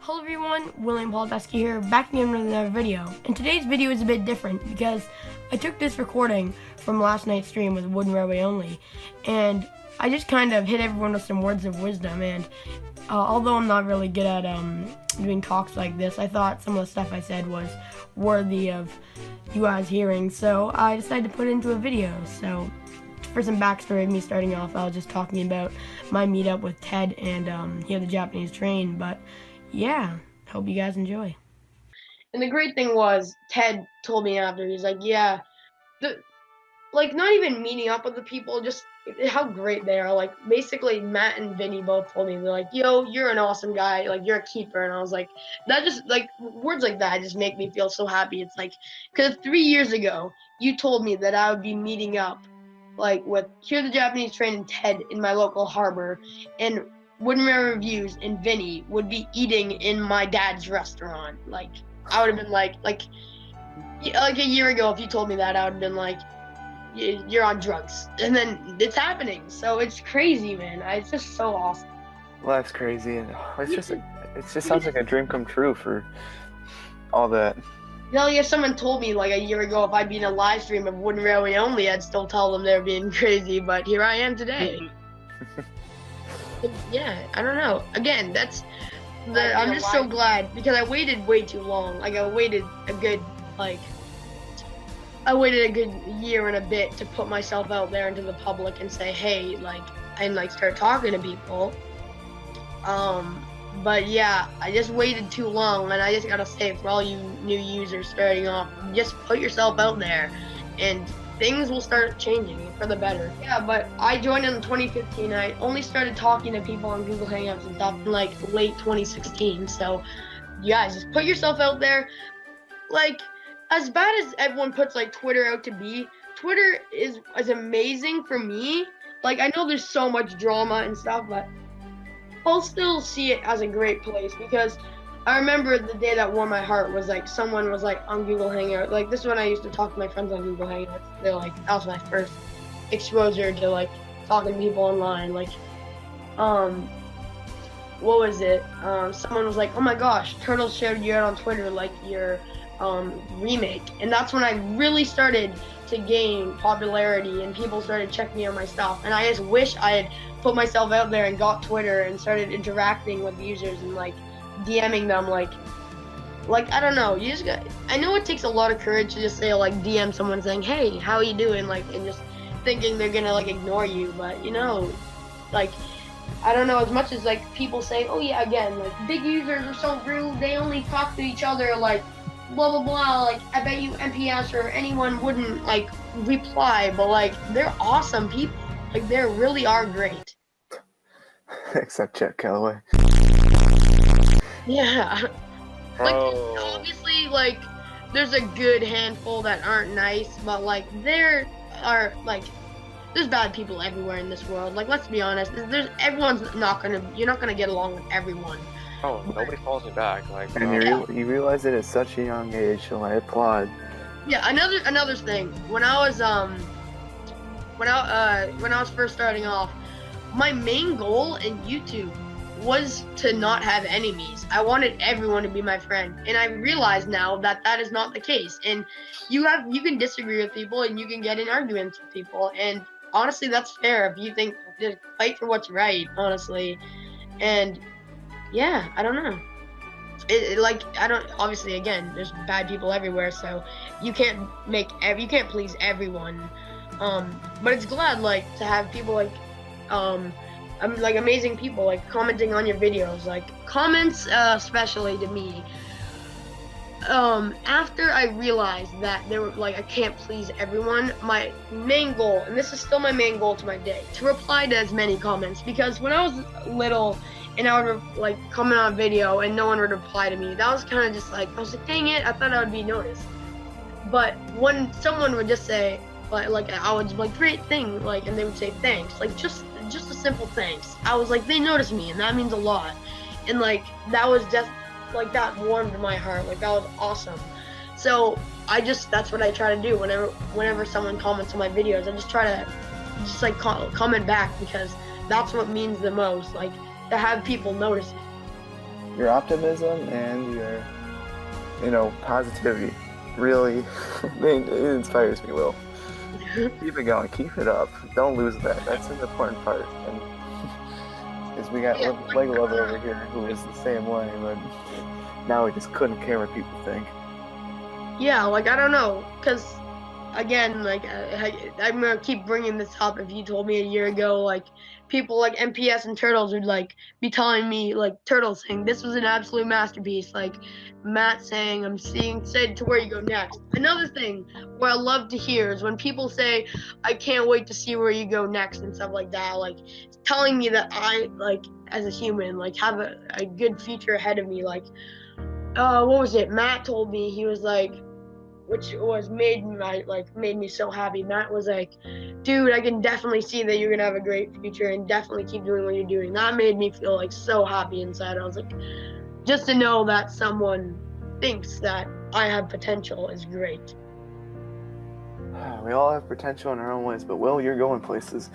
Hello everyone, William Paul Dusky here, back again with another video. And today's video is a bit different because I took this recording from last night's stream with WoodenRailwayOnly, and I just kind of hit everyone with some words of wisdom. And although I'm not really good at doing talks like this, I thought some of the stuff I said was worthy of you guys hearing, so I decided to put it into a video. So for some backstory of me starting off, I was just talking about my meetup with Ted and he had the Japanese train, but yeah, hope you guys enjoy. And the great thing was, Ted told me after, he's like, yeah, not even meeting up with the people, just how great they are. Like, basically, Matt and Vinny both told me, they're like, yo, you're an awesome guy, like, you're a keeper. And I was like, that just, like, words like that just make me feel so happy. It's like, because 3 years ago, you told me that I would be meeting up, like, with Hear the Japanese Train and Ted in my local harbor, and WoodenRailway Reviews and Vinny would be eating in my dad's restaurant. Like, I would have been like a year ago, if you told me that, I would have been like, you're on drugs. And then it's happening. So it's crazy, man. It's just so awesome. Life's crazy, and it just sounds like a dream come true for all that. If someone told me like a year ago if I'd be in a live stream of WoodenRailwayOnly, I'd still tell them they're being crazy, but here I am today. Yeah, I don't know. Again, I'm just so glad because I waited way too long. Like, I waited a good year and a bit to put myself out there into the public and say, hey, and start talking to people. But yeah, I just waited too long, and I just gotta say, for all you new users starting off, just put yourself out there, and things will start changing for the better. Yeah, but I joined in 2015. I only started talking to people on Google Hangouts and stuff in like late 2016. So, you guys, just put yourself out there. Like, as bad as everyone puts like Twitter out to be, Twitter is amazing for me. Like, I know there's so much drama and stuff, but I'll still see it as a great place, because I remember the day that warmed my heart was like someone was like on Google Hangout. Like, this is when I used to talk to my friends on Google Hangouts. They're like, that was my first exposure to like talking to people online. Like, what was it? Someone was like, oh my gosh, Turtles showed you out on Twitter like your remake. And that's when I really started to gain popularity and people started checking out my stuff. And I just wish I had put myself out there and got Twitter and started interacting with users and like DMing them, like I don't know, I know it takes a lot of courage to just say, like, DM someone saying, hey, how you doing, like, and just thinking they're gonna like ignore you. But you know, like, I don't know, as much as like people say, oh yeah, again, like, big users are so rude, they only talk to each other, like, blah blah blah, like, I bet you MPS or anyone wouldn't like reply, but like, they're awesome people, like, they really are great. Except Chet Calloway. Yeah. Like, obviously, like, there's a good handful that aren't nice, but like, there's bad people everywhere in this world. Like, let's be honest, you're not gonna get along with everyone. Oh, nobody follows me back. Like, and you realize it at such a young age, so I applaud. Yeah, another thing. When I was first starting off, my main goal in YouTube was to not have enemies. I wanted everyone to be my friend, and I realize now that that is not the case. And you can disagree with people, and you can get in arguments with people, and honestly, that's fair if you think, just fight for what's right, honestly. And yeah, I don't know. Obviously, again, there's bad people everywhere, so you can't please everyone. But it's glad, like, to have people like amazing people like commenting on your videos, like comments, especially to me. After I realized that they were like, I can't please everyone, my main goal, and this is still my main goal to my day, to reply to as many comments, because when I was little and I would like comment on a video and no one would reply to me, that was kind of just like, I was like, dang it, I thought I would be noticed. But when someone would just say, like I would like, great thing, like, and they would say thanks, like just a simple thanks, I was like, they noticed me, and that means a lot. And like, that was just like, that warmed my heart, like, that was awesome. So that's what I try to do whenever someone comments on my videos. I just try to comment back, because that's what means the most, like, to have people notice me. your optimism and your, positivity really it inspires me, Will. Keep it going. Keep it up. Don't lose that. That's an important part. And because we got Leg Lover over here who is the same way, but now we just couldn't care what people think. Yeah, like, I don't know, because, again, like, I'm gonna keep bringing this up. If you told me a year ago, like, people like MPS and Turtles would, like, be telling me, like, Turtles saying, this was an absolute masterpiece, like, Matt saying, I'm seeing said to where you go next. Another thing what I love to hear is when people say, I can't wait to see where you go next and stuff like that, like, telling me that I, like, as a human, like, have a good future ahead of me, like, what was it? Matt told me, he was like, which was made me so happy. Matt was like, dude, I can definitely see that you're gonna have a great future and definitely keep doing what you're doing. That made me feel like so happy inside. I was like, just to know that someone thinks that I have potential is great. We all have potential in our own ways, but Will, you're going places.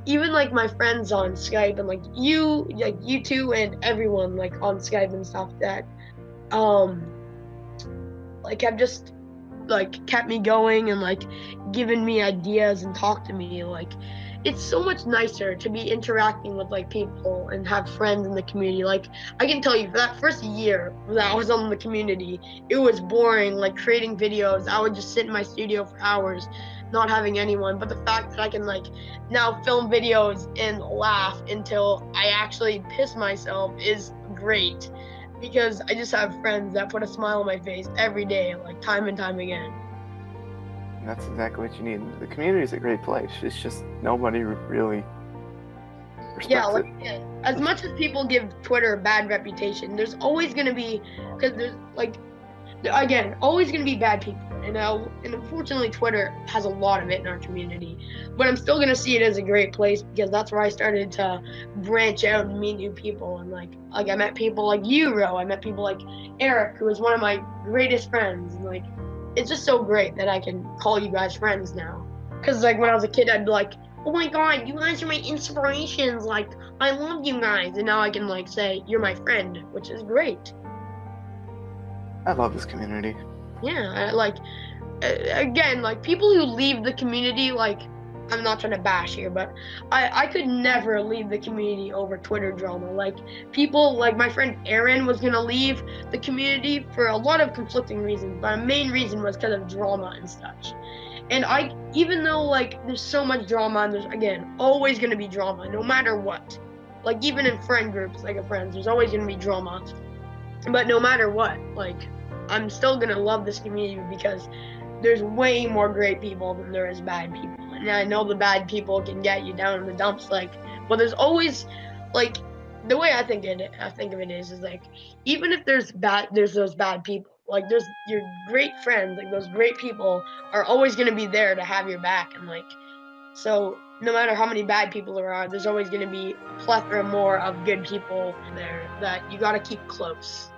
Even like my friends on Skype and like you two and everyone like on Skype and stuff that like have just like kept me going and like given me ideas and talked to me. Like, it's so much nicer to be interacting with like people and have friends in the community. Like, I can tell you, for that first year that I was on the community, it was boring, like creating videos. I would just sit in my studio for hours not having anyone. But the fact that I can like now film videos and laugh until I actually piss myself is great, because I just have friends that put a smile on my face every day, like time and time again. That's exactly what you need. The community is a great place. It's just nobody really respects it. Yeah, as much as people give Twitter a bad reputation, there's always going to be, because there's like, again, always going to be bad people. And unfortunately, Twitter has a lot of it in our community. But I'm still going to see it as a great place, because that's where I started to branch out and meet new people. And like I met people like you, Ro. I met people like Eric, who is one of my greatest friends. And like, it's just so great that I can call you guys friends now. Because like when I was a kid, I'd be like, oh my God, you guys are my inspirations. Like, I love you guys. And now I can like say, you're my friend, which is great. I love this community. Yeah, again, like people who leave the community, like, I'm not trying to bash here, but I could never leave the community over Twitter drama. Like, people, like my friend Aaron was gonna leave the community for a lot of conflicting reasons, but a main reason was because of drama and such. And even though like there's so much drama, and there's again always gonna be drama, no matter what. Like even in friend groups, like of friends, there's always gonna be drama. But no matter what, like, I'm still gonna love this community because there's way more great people than there is bad people. And I know the bad people can get you down in the dumps, like, but there's always, like, the way I think of it is like, even if there's those bad people, like, there's your great friends, like, those great people are always gonna be there to have your back, and like, so no matter how many bad people there are, there's always gonna be a plethora more of good people there that you gotta keep close.